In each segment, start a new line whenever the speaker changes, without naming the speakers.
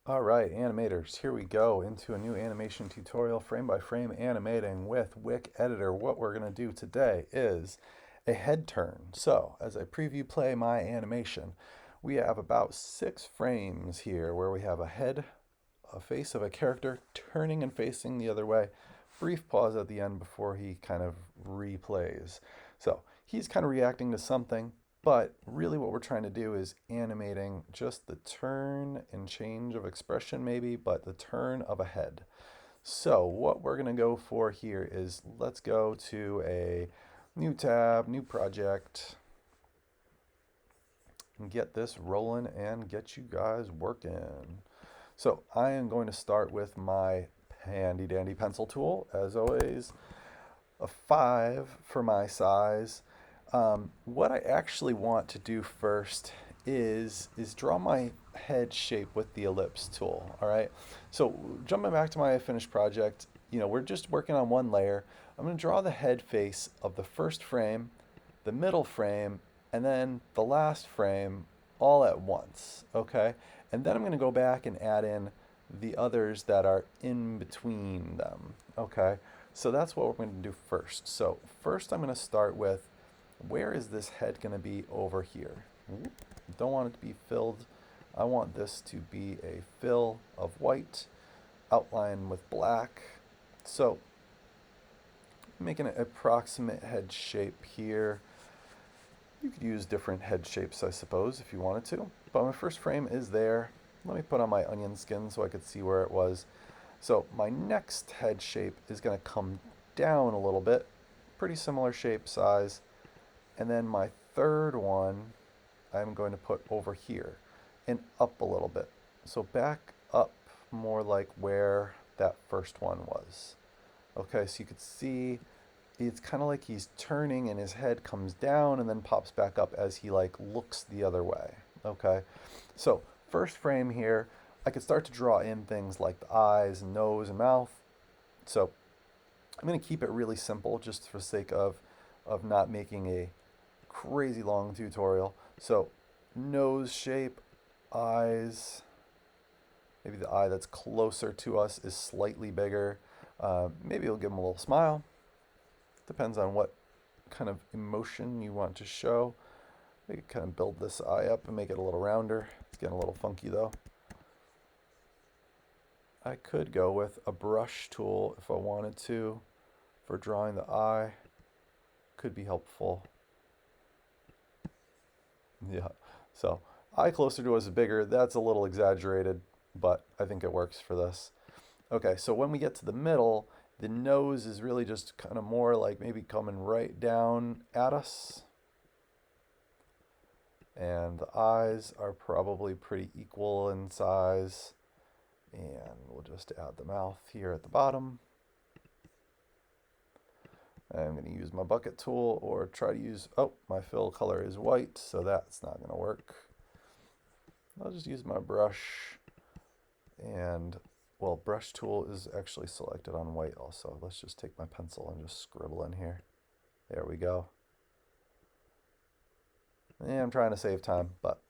All right, animators, here we go into a new animation tutorial, frame by frame animating with Wick Editor. What we're going to do today is a head turn. So, as I preview play my animation, we have about 6 frames here where we have a head, a face of a character turning and facing the other way. Brief pause at the end before he kind of replays. So, he's kind of reacting to something. But really what we're trying to do is animating just the turn and change of expression maybe, but the turn of a head. So what we're going to go for here is let's go to a new tab, new project, and get this rolling and get you guys working. So I am going to start with my handy dandy pencil tool, as always, a 5 for my size. What I actually want to do first is draw my head shape with the ellipse tool. All right. So jumping back to my finished project, we're just working on one layer. I'm going to draw the head face of the first frame, the middle frame, and then the last frame all at once. Okay. And then I'm going to go back and add in the others that are in between them. Okay. So that's what we're going to do first. So first I'm going to start with, where is this head going to be over here? Don't want it to be filled. I want this to be a fill of white, outline with black. So making an approximate head shape here. You could use different head shapes, I suppose, if you wanted to. But my first frame is there. Let me put on my onion skin so I could see where it was. So my next head shape is going to come down a little bit. Pretty similar shape, size. And then my third one, I'm going to put over here and up a little bit. So back up more like where that first one was. Okay, so you could see it's kind of like he's turning and his head comes down and then pops back up as he like looks the other way. Okay, so first frame here, I could start to draw in things like the eyes, nose, and mouth. So I'm going to keep it really simple just for the sake of not making a crazy long tutorial. So nose shape, eyes, maybe the eye that's closer to us is slightly bigger. Maybe you'll give him a little smile. Depends on what kind of emotion you want to show. We could kind of build this eye up and make it a little rounder. It's getting a little funky though. I could go with a brush tool if I wanted to for drawing the eye. Could be helpful. Yeah, so eye closer to us is bigger. That's a little exaggerated, but I think it works for this. Okay, so when we get to the middle, the nose is really just kind of more like maybe coming right down at us. And the eyes are probably pretty equal in size. And we'll just add the mouth here at the bottom. I'm going to use my bucket tool or try to use, oh, my fill color is white, so that's not going to work. I'll just use my brush and, well, brush tool is actually selected on white also. Let's just take my pencil and just scribble in here. There we go. And I'm trying to save time, but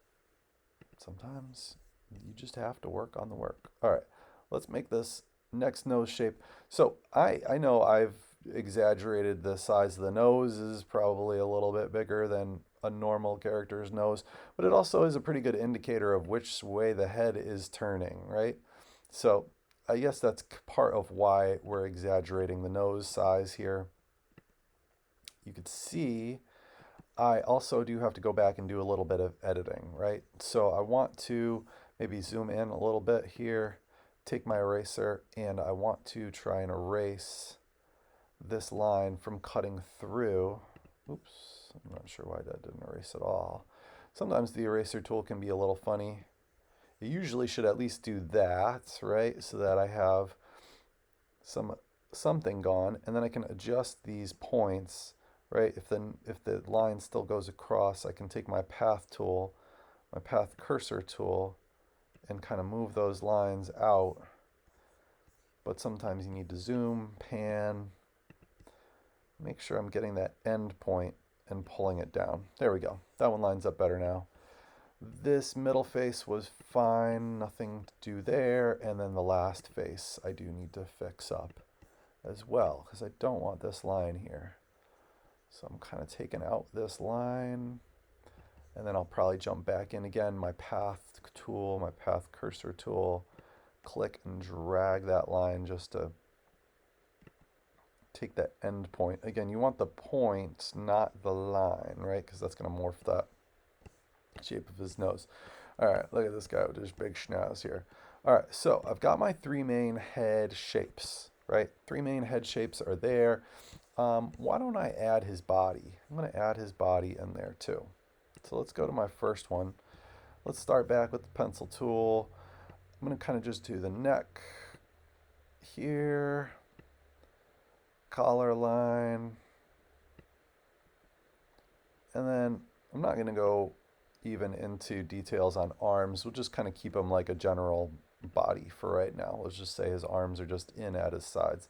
sometimes you just have to work on the work. All right, let's make this next nose shape. So I know I've exaggerated the size of the nose is probably a little bit bigger than a normal character's nose, but it also is a pretty good indicator of which way the head is turning, right? So I guess that's part of why we're exaggerating the nose size here. You could see I also do have to go back and do a little bit of editing, right? So I want to maybe zoom in a little bit here, take my eraser, and I want to try and erase this line from cutting through. Oops, I'm not sure why that didn't erase at all. Sometimes the eraser tool can be a little funny. It usually should at least do that, right? So that I have something gone, and then I can adjust these points, right? If the line still goes across, I can take my path tool, my path cursor tool, and kind of move those lines out. But sometimes you need to zoom, pan, make sure I'm getting that end point and pulling it down. There we go. That one lines up better now. This middle face was fine, nothing to do there. And then the last face I do need to fix up as well, because I don't want this line here. So I'm kind of taking out this line, and then I'll probably jump back in again, my path tool, my path cursor tool, click and drag that line just to take that end point. Again, you want the point, not the line, right? Because that's going to morph that shape of his nose. All right, look at this guy with his big schnoz here. All right, so I've got my three main head shapes, right? Three main head shapes are there. Why don't I add his body? I'm going to add his body in there too. So let's go to my first one. Let's start back with the pencil tool. I'm going to kind of just do the neck here, collar line, and then I'm not going to go even into details on arms. We'll just kind of keep him like a general body for right now. Let's just say his arms are just in at his sides.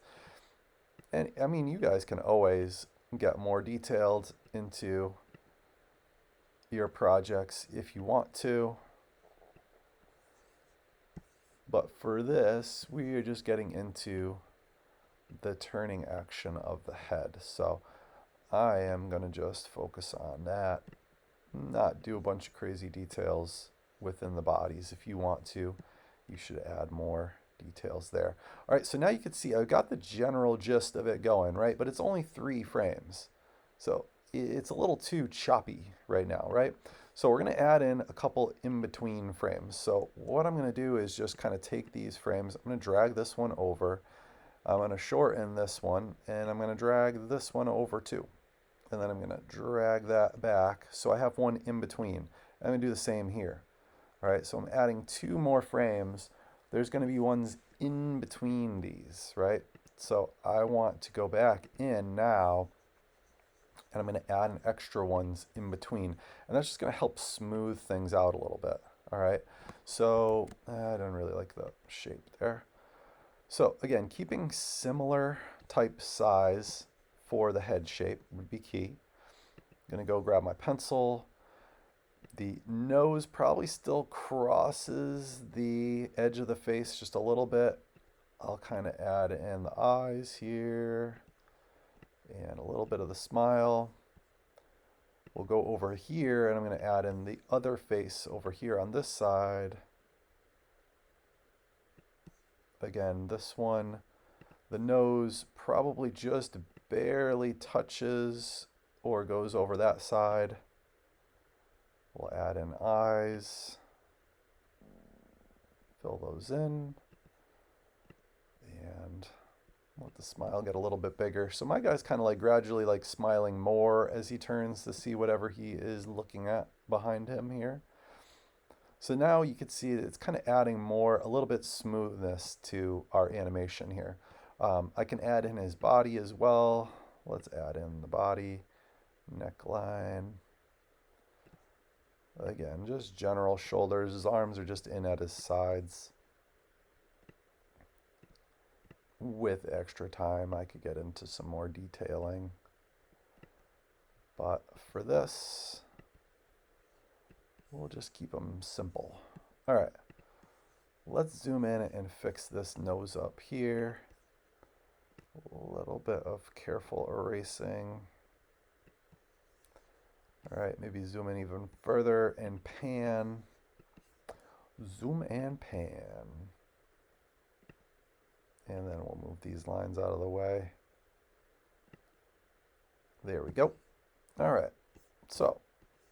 And I mean, you guys can always get more detailed into your projects if you want to. But for this, we are just getting into the turning action of the head. So I am going to just focus on that, not do a bunch of crazy details within the bodies. If you want to, you should add more details there. All right, so now you can see I've got the general gist of it going, right? But it's only 3 frames. So it's a little too choppy right now, right? So we're going to add in a couple in between frames. So what I'm going to do is just kind of take these frames. I'm going to drag this one over. I'm going to shorten this one, and I'm going to drag this one over too. And then I'm going to drag that back so I have one in between. I'm going to do the same here. All right, so I'm adding 2 more frames. There's going to be ones in between these, right? So I want to go back in now, and I'm going to add an extra ones in between. And that's just going to help smooth things out a little bit. All right, so I don't really like the shape there. So again, keeping similar type size for the head shape would be key. I'm going to go grab my pencil. The nose probably still crosses the edge of the face just a little bit. I'll kind of add in the eyes here and a little bit of the smile. We'll go over here, and I'm going to add in the other face over here on this side. Again, this one, the nose probably just barely touches or goes over that side. We'll add in eyes, fill those in, and let the smile get a little bit bigger. So my guy's kind of like gradually like smiling more as he turns to see whatever he is looking at behind him here. So now you can see that it's kind of adding more, a little bit smoothness to our animation here. I can add in his body as well. Let's add in the body, neckline. Again, just general shoulders. His arms are just in at his sides. With extra time, I could get into some more detailing. But for this, we'll just keep them simple. All right, let's zoom in and fix this nose up here. A little bit of careful erasing. All right, maybe zoom in even further and pan. Zoom and pan. And then we'll move these lines out of the way. There we go. All right, so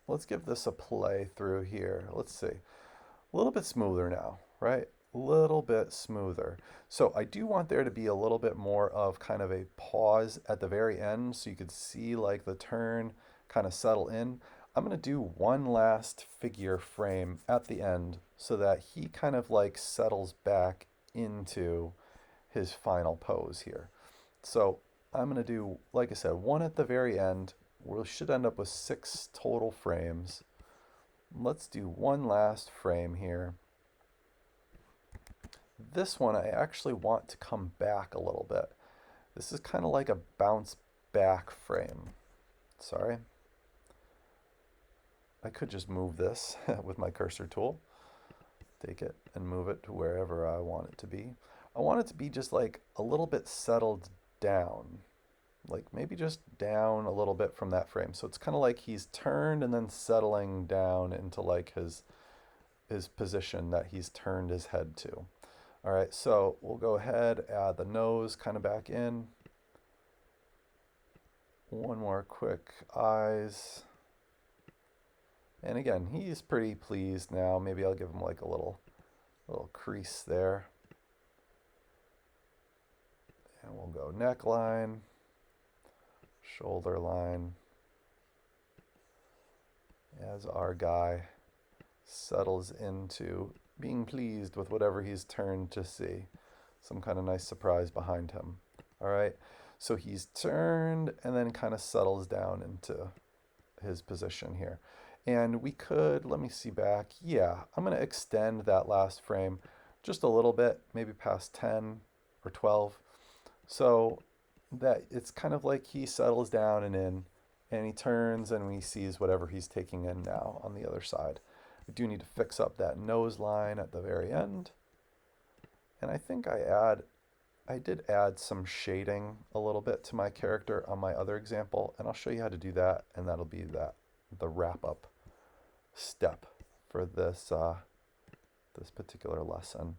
let's give this a play through here. Let's see. A little bit smoother now, right? A little bit smoother. So I do want there to be a little bit more of kind of a pause at the very end so you could see like the turn kind of settle in. I'm going to do one last figure frame at the end so that he kind of like settles back into his final pose here. So I'm going to do, like I said, one at the very end. We should end up with 6 total frames. Let's do one last frame here. This one I actually want to come back a little bit. This is kind of like a bounce back frame. Sorry. I could just move this with my cursor tool. Take it and move it to wherever I want it to be. I want it to be just like a little bit settled down. Like maybe just down a little bit from that frame. So it's kind of like he's turned and then settling down into like his position that he's turned his head to. All right, so we'll go ahead, add the nose kind of back in. One more quick eyes. And again, he's pretty pleased now. Maybe I'll give him like a little crease there. And we'll go neckline, shoulder line, as our guy settles into being pleased with whatever he's turned to see. Some kind of nice surprise behind him. All right, so he's turned and then kind of settles down into his position here. And we could, let me see back. Yeah, I'm going to extend that last frame just a little bit, maybe past 10 or 12. So that it's kind of like he settles down and in, and he turns and he sees whatever he's taking in now on the other side. I do need to fix up that nose line at the very end. And I think I did add some shading a little bit to my character on my other example, and I'll show you how to do that, and that'll be the wrap up step for this this particular lesson.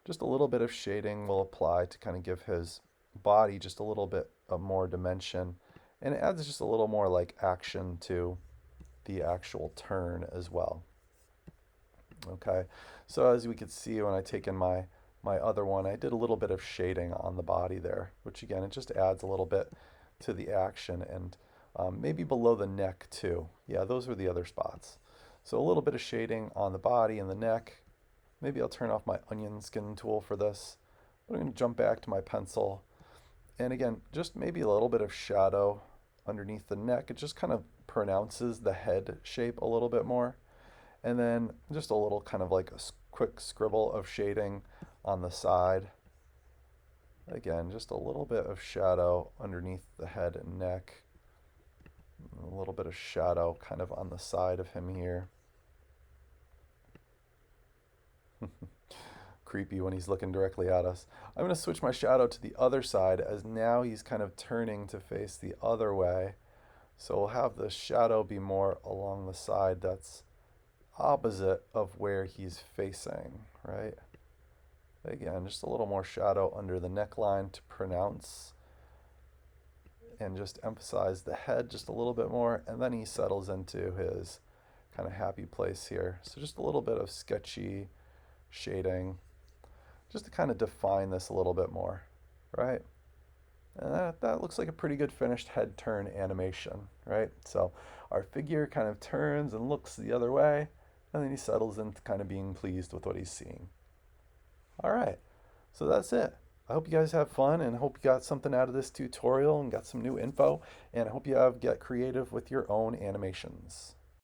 Just a little bit of shading will apply to kind of give his body just a little bit of more dimension, and it adds just a little more like action to the actual turn as well. Okay, so as we could see when I take in my other one, I did a little bit of shading on the body there, which again, it just adds a little bit to the action, and maybe below the neck too. Yeah, those were the other spots. So a little bit of shading on the body and the neck. Maybe I'll turn off my onion skin tool for this. But I'm going to jump back to my pencil. And again, just maybe a little bit of shadow underneath the neck. It just kind of pronounces the head shape a little bit more. And then just a little kind of like a quick scribble of shading on the side. Again, just a little bit of shadow underneath the head and neck. A little bit of shadow kind of on the side of him here. Creepy when he's looking directly at us. I'm going to switch my shadow to the other side, as now he's kind of turning to face the other way. So we'll have the shadow be more along the side that's opposite of where he's facing, right? Again, just a little more shadow under the neckline to pronounce and just emphasize the head just a little bit more, and then he settles into his kind of happy place here. So just a little bit of sketchy shading just to kind of define this a little bit more, right? And that looks like a pretty good finished head turn animation, right? So our figure kind of turns and looks the other way, and then he settles into kind of being pleased with what he's seeing. All right, so that's it. I hope you guys have fun, and I hope you got something out of this tutorial and got some new info, and I hope you get creative with your own animations.